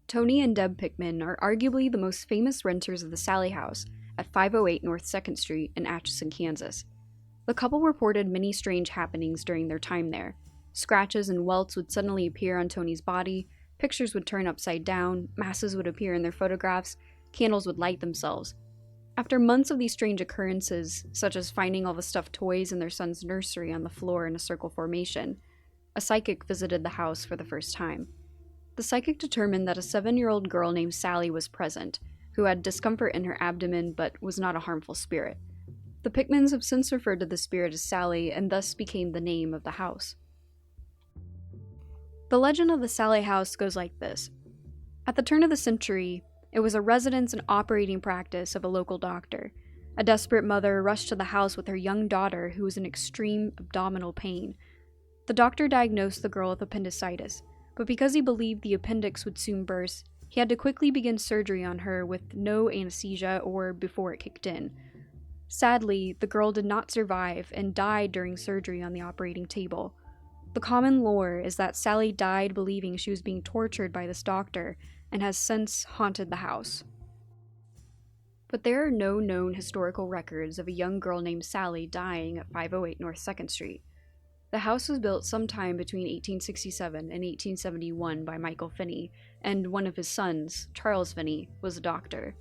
Tony and Deb Pickman are arguably the most famous renters of the Sallie House at 508 North 2nd Street in Atchison, Kansas. The couple reported many strange happenings during their time there. Scratches and welts would suddenly appear on Tony's body, pictures would turn upside down, masses would appear in their photographs, candles would light themselves. After months of these strange occurrences, such as finding all the stuffed toys in their son's nursery on the floor in a circle formation, a psychic visited the house for the first time. The psychic determined that a 7-year-old girl named Sallie was present, who had discomfort in her abdomen but was not a harmful spirit. The Pickmans have since referred to the spirit as Sallie and thus became the name of the house. The legend of the Sallie House goes like this. At the turn of the century, it was a residence and operating practice of a local doctor. A desperate mother rushed to the house with her young daughter who was in extreme abdominal pain. The doctor diagnosed the girl with appendicitis, but because he believed the appendix would soon burst, he had to quickly begin surgery on her with no anesthesia or before it kicked in. Sadly, the girl did not survive and died during surgery on the operating table. The common lore is that Sallie died believing she was being tortured by this doctor and has since haunted the house. But there are no known historical records of a young girl named Sallie dying at 508 North 2nd Street. The house was built sometime between 1867 and 1871 by Michael Finney, and one of his sons, Charles Finney, was a doctor.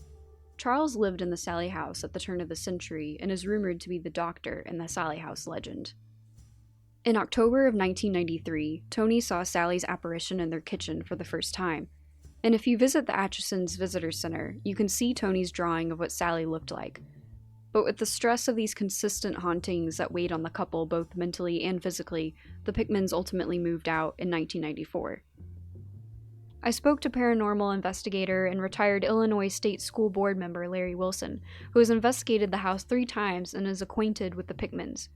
Charles lived in the Sallie House at the turn of the century and is rumored to be the doctor in the Sallie House legend. In October of 1993, Tony saw Sallie's apparition in their kitchen for the first time. And if you visit the Atchison's Visitor Center, you can see Tony's drawing of what Sallie looked like. But with the stress of these consistent hauntings that weighed on the couple both mentally and physically, the Pickmans ultimately moved out in 1994. I spoke to paranormal investigator and retired Illinois State School Board member Larry Wilson, who has investigated the house 3 times and is acquainted with the Pickmans.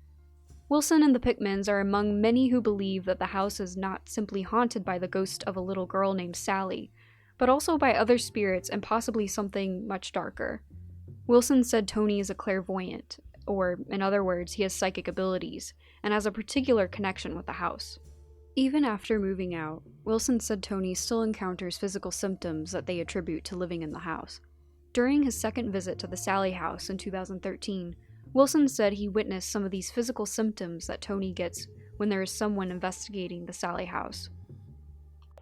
Wilson and the Pickmans are among many who believe that the house is not simply haunted by the ghost of a little girl named Sallie, but also by other spirits and possibly something much darker. Wilson said Tony is a clairvoyant, or, in other words, he has psychic abilities, and has a particular connection with the house. Even after moving out, Wilson said Tony still encounters physical symptoms that they attribute to living in the house. During his second visit to the Sallie House in 2013, Wilson said he witnessed some of these physical symptoms that Tony gets when there is someone investigating the Sallie House.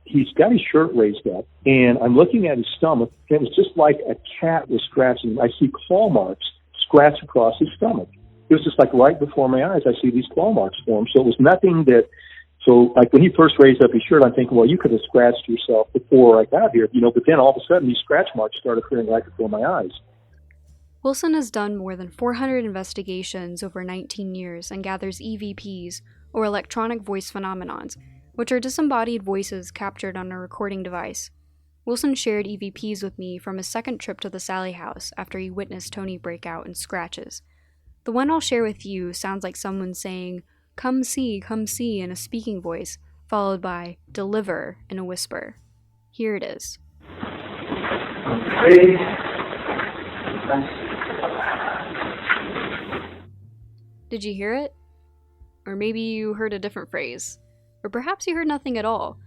He's got his shirt raised up, and I'm looking at his stomach, and it's just like a cat was scratching. I see claw marks scratch across his stomach. It was just like right before my eyes, I see these claw marks form. So it was nothing that, so like when he first raised up his shirt, I'm thinking, well, you could have scratched yourself before I got here, but then all of a sudden these scratch marks started appearing right before my eyes. Wilson has done more than 400 investigations over 19 years and gathers EVPs, or electronic voice phenomenons, which are disembodied voices captured on a recording device. Wilson shared EVPs with me from his second trip to the Sallie House after he witnessed Tony break out in scratches. The one I'll share with you sounds like someone saying, come see," in a speaking voice, followed by "deliver" in a whisper. Here it is. Did you hear it? Or maybe you heard a different phrase. Or perhaps you heard nothing at all.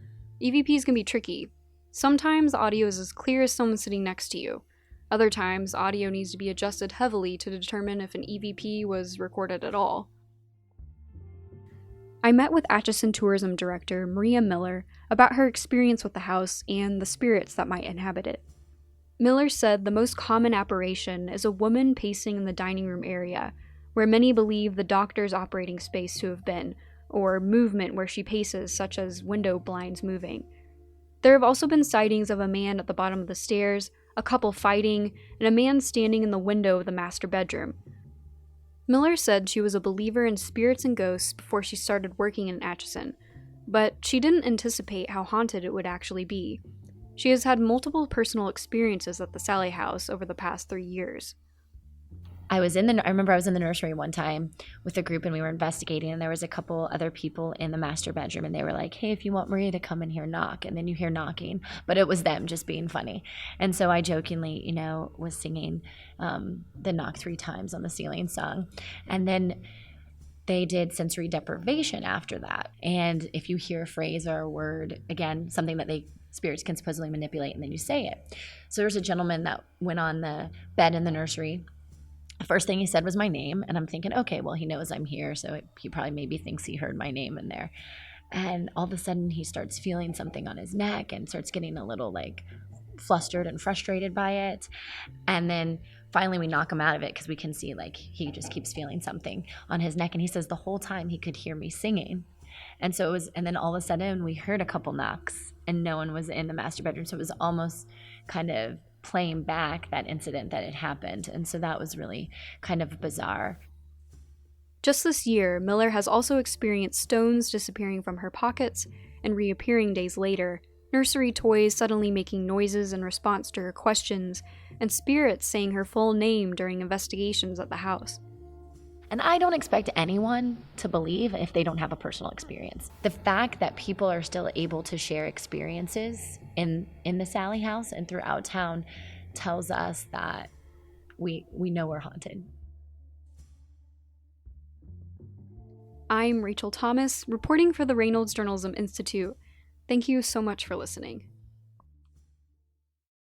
EVPs can be tricky. Sometimes the audio is as clear as someone sitting next to you. Other times, audio needs to be adjusted heavily to determine if an EVP was recorded at all. I met with Atchison Tourism Director Maria Miller about her experience with the house and the spirits that might inhabit it. Miller said the most common apparition is a woman pacing in the dining room area, where many believe the doctor's operating space to have been, or movement where she paces, such as window blinds moving. There have also been sightings of a man at the bottom of the stairs, a couple fighting, and a man standing in the window of the master bedroom. Miller said she was a believer in spirits and ghosts before she started working in Atchison, but she didn't anticipate how haunted it would actually be. She has had multiple personal experiences at the Sallie House over the past 3 years. I remember I was in the nursery one time with a group and we were investigating, and there was a couple other people in the master bedroom, and they were like, hey, if you want Maria to come in here, knock. And then you hear knocking, but it was them just being funny. And so I jokingly, was singing the Knock 3 Times on the Ceiling song. And then they did sensory deprivation after that. And if you hear a phrase or a word, again, something that they spirits can supposedly manipulate, and then you say it. So there's a gentleman that went on the bed in the nursery. The first thing he said was my name, and I'm thinking, okay, well, he knows I'm here, so he probably maybe thinks he heard my name in there. And all of a sudden he starts feeling something on his neck and starts getting a little like flustered and frustrated by it. And then finally we knock him out of it because we can see like he just keeps feeling something on his neck. And he says the whole time he could hear me singing. And so it was, and then all of a sudden we heard a couple knocks and no one was in the master bedroom. So it was almost kind of playing back that incident that had happened. And so that was really kind of bizarre. Just this year, Miller has also experienced stones disappearing from her pockets and reappearing days later, nursery toys suddenly making noises in response to her questions, and spirits saying her full name during investigations at the house. And I don't expect anyone to believe if they don't have a personal experience. The fact that people are still able to share experiences in the Sallie House and throughout town tells us that we know we're haunted. I'm Rachel Thomas, reporting for the Reynolds Journalism Institute. Thank you so much for listening.